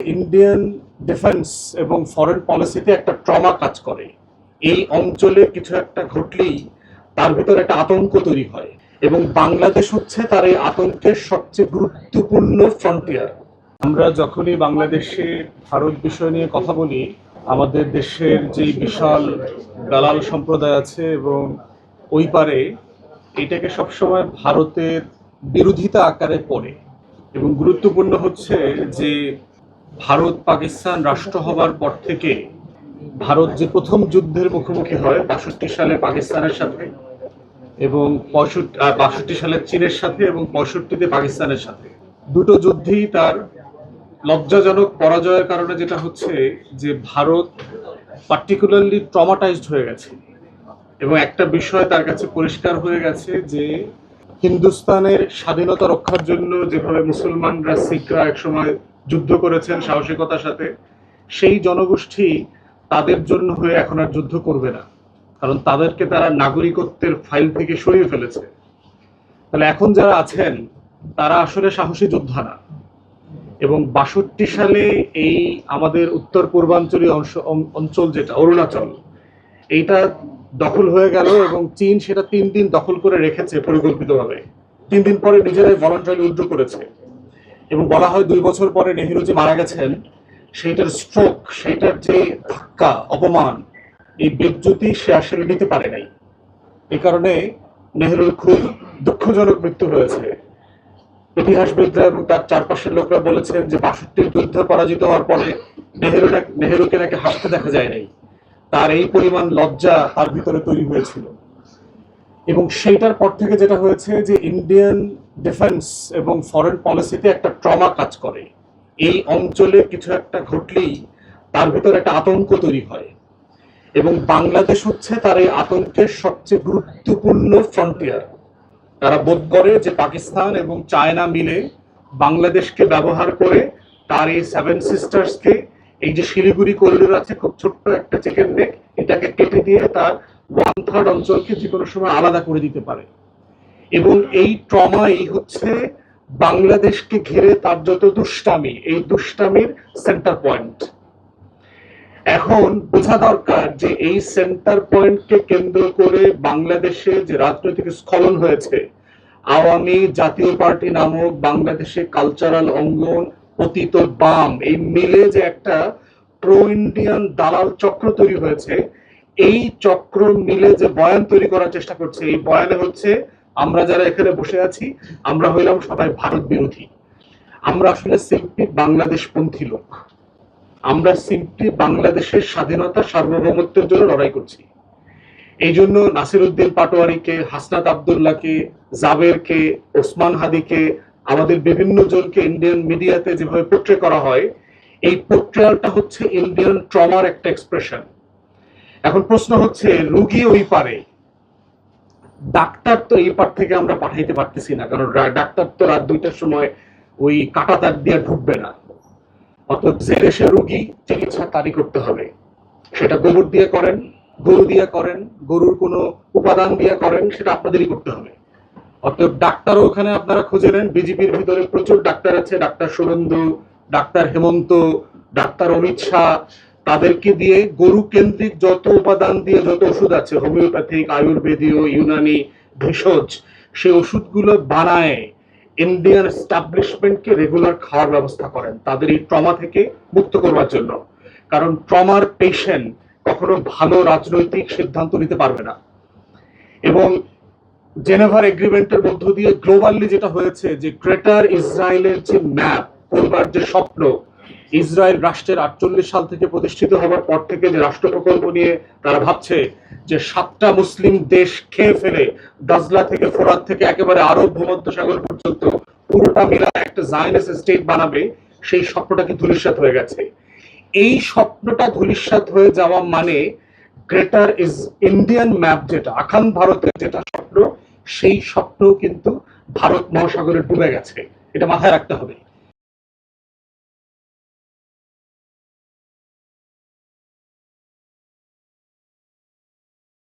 Indian defence এবং foreign পলিসিতে একটা ট্রমা কাজ করে। এই অঞ্চলে কিছু একটা ঘটলেই তার ভিতরে একটা আতঙ্ক তৈরি হয় এবং বাংলাদেশ হচ্ছে তার এই আতঙ্কের সবচেয়ে গুরুত্বপূর্ণ ফ্রন্টিয়ার। আমরা যখনই বাংলাদেশে ভারত বিষয় নিয়ে কথা বলি, আমাদের দেশের যে বিশাল দালাল সম্প্রদায় আছে এবং ওই পারে এটাকে সবসময় ভারতের বিরোধিতা আকারে পড়ে। এবং গুরুত্বপূর্ণ হচ্ছে যে ভারত পাকিস্তান রাষ্ট্র হবার পর থেকে ভারত যে প্রথম যুদ্ধের মুখোমুখি হয় ৬২ সালে পাকিস্তানের সাথে এবং ৬২ সালে চীনের সাথে এবং ৬৫-তে পাকিস্তানের সাথে, দুটো যুদ্ধেই তার লজ্জাজনক পরাজয়ের কারণে যেটা হচ্ছে যে ভারত পার্টিকুলারলি ট্রমাটাইজড হয়ে গেছে এবং একটা বিষয় তার কাছে পরিষ্কার হয়ে গেছে যে হিন্দুস্তানের স্বাধীনতা রক্ষার জন্য যেভাবে মুসলমানরা, শিখরা একসময় যুদ্ধ করেছেন সাহসিকতার সাথে, সেই জনগোষ্ঠী তাদের জন্য হয়ে এখন আর যুদ্ধ করবে না, কারণ তাদেরকে তারা নাগরিকত্বের ফাইল থেকে সরিয়ে ফেলেছে। তাহলে এখন যারা আছেন তারা আসলে সাহসী যোদ্ধা না। এবং ৬২ সালে এই আমাদের উত্তর পূর্বাঞ্চলীয় অঞ্চল যেটা অরুণাচল, এইটা দখল হয়ে গেল এবং চীন সেটা ৩ দিন দখল করে রেখেছে পরিকল্পিতভাবে। ৩ দিন পরে নিজেরাই ভলান্টারি উইথড্র করেছে এবং বলা হয় ২ বছর পরে নেহেরু যে মারা গেছেন, সেইটার স্ট্রোক, সেইটার যে ধাক্কা, অপমান, এই বিদ্যুৎই সে আসলে নিতে পারে নাই। এই কারণে নেহেরুর খুব দুঃখজনক মৃত্যু হয়েছে। ইতিহাসবিদরা এবং তার চারপাশের লোকরা বলেছেন যে ৬২ যুদ্ধ পরাজিত হওয়ার পরে নেহেরুকে নাকি হাসতে দেখা যায় নাই। তার এই পরিমাণ লজ্জা তার ভিতরে তৈরি হয়েছিল। এবং সেইটার পর থেকে যেটা হয়েছে যে ইন্ডিয়ান ডিফেন্স এবং ফরেন পলিসিতে একটা ট্রমা কাজ করে। এই অঞ্চলে কিছু একটা ঘটলেই তার ভিতরে একটা আতঙ্ক তৈরি হয় এবং বাংলাদেশ হচ্ছে তার এই আতঙ্কের সবচেয়ে গুরুত্বপূর্ণ ফ্রন্টিয়ার। তারা বোধ করে যে পাকিস্তান এবং চায়না মিলে বাংলাদেশকে ব্যবহার করে তার এই 7 সিস্টার্সকে, এই যে শিলিগুড়ি করিডোর আছে, খুব ছোট্ট একটা চিকেন নেক, এটাকে কেটে দিয়ে তার 1/3 অঞ্চলকে যে কোনো সময় আলাদা করে দিতে পারে। এবং এই ট্রমাই হচ্ছে বাংলাদেশকে ঘিরে তার যত দুষ্টামি, এই দুষ্টামির সেন্টার পয়েন্ট। এখন বোঝা দরকার যে এই সেন্টার পয়েন্টকে কেন্দ্র করে বাংলাদেশে যে রাজনৈতিক স্খলন হয়েছে, আওয়ামী জাতীয় পার্টি নামক বাংলাদেশে কালচারাল অঙ্গন, অতীত বাম, এই মিলে যে একটা প্রো ইন্ডিয়ান দালাল চক্র তৈরি হয়েছে, এই চক্র মিলে যে বয়ান তৈরি করার চেষ্টা করছে, এই বয়ানে হচ্ছে আমরা যারা এখানে বসে আছি, আমরা হইলাম সবাই ভারত বিরোধী। আমরা আসলে সিম্পলি বাংলাদেশপন্থী লোক। আমরা সিম্পলি বাংলাদেশের স্বাধীনতা, সার্বভৌমত্বের জন্য লড়াই করছি। এই জন্য নাসিরউদ্দিন পাটোয়ারিকে, হাসনাত আবদুল্লাহকে, জাবেরকে, ওসমান হাদিকে, আমাদের বিভিন্ন জনকে ইন্ডিয়ান মিডিয়াতে যেভাবে পোট্রে করা হয়, এই পোট্রিয়ালটা হচ্ছে ইন্ডিয়ান ট্রমার একটা এক্সপ্রেশন। এখন প্রশ্ন হচ্ছে, রুগী ওই পারে, ডাক্তার তো এই পার থেকে আমরা পাঠাইতে পারতেছি না, কারণ ডাক্তার তো রাত ২টার সময় ওই কাঁটা তার দিয়ে ঢুকবে না। অর্থাৎ যে দেশে রুগী, চিকিৎসা তারই করতে হবে। সেটা গোবর দিয়ে করেন, গরু দিয়ে করেন, গরুর কোনো উপাদান দিয়ে করেন, সেটা আপনাদেরই করতে হবে। অর্থাৎ ডাক্তারও ওখানে আপনারা খুঁজে নেন, বিজেপির ভিতরে প্রচুর ডাক্তার আছে, ডাক্তার শুভেন্দু, ডাক্তার হেমন্ত, ডাক্তার অমিত শাহ, তাদেরকে দিয়ে গরু কেন্দ্রিক যত উপাদান দিয়ে যত ওষুধ আছে, হোমিওপ্যাথিক, আয়ুর্বেদীয়, ইউনানি, ভেষজ, সেই ওষুধগুলো বানায় ইন্ডিয়ান এস্টাবলিশমেন্টকে রেগুলার খাওয়ার ব্যবস্থা করেন তাদের এই ট্রমা থেকে মুক্ত করবার জন্য। কারণ ট্রমার পেশেন্ট কখনো ভালো রাজনৈতিক সিদ্ধান্ত নিতে পারবে না। এবং জেনেভার এগ্রিমেন্টের মধ্য দিয়ে গ্লোবালি যেটা হয়েছে যে গ্রেটার ইসরায়েলের যে ম্যাপ করবার যে স্বপ্ন, ইসরায়েল রাষ্ট্রের ৪৮ সাল থেকে প্রতিষ্ঠিত হবার পর থেকে যে রাষ্ট্র প্রকল্প নিয়ে তারা ভাবছে যে ৭টা মুসলিম দেশ খেয়ে ফেলে দাজলা থেকে ফোরাত থেকে একেবারে আরব ভূমধ্যসাগর পর্যন্ত পুরোটা মিলা একটা জায়নিস্ট স্টেট বানাবে, সেই স্বপ্নটাকে ধূলিসাৎ হয়ে গেছে। এই স্বপ্নটা ধূলিসাৎ হয়ে যাওয়া মানে গ্রেটার ইন্ডিয়ান ম্যাপ, যেটা আখান ভারতের যেটা স্বপ্ন, সেই স্বপ্ন কিন্তু ভারত মহাসাগরে ডুবে গেছে। এটা মাথায় রাখতে হবে।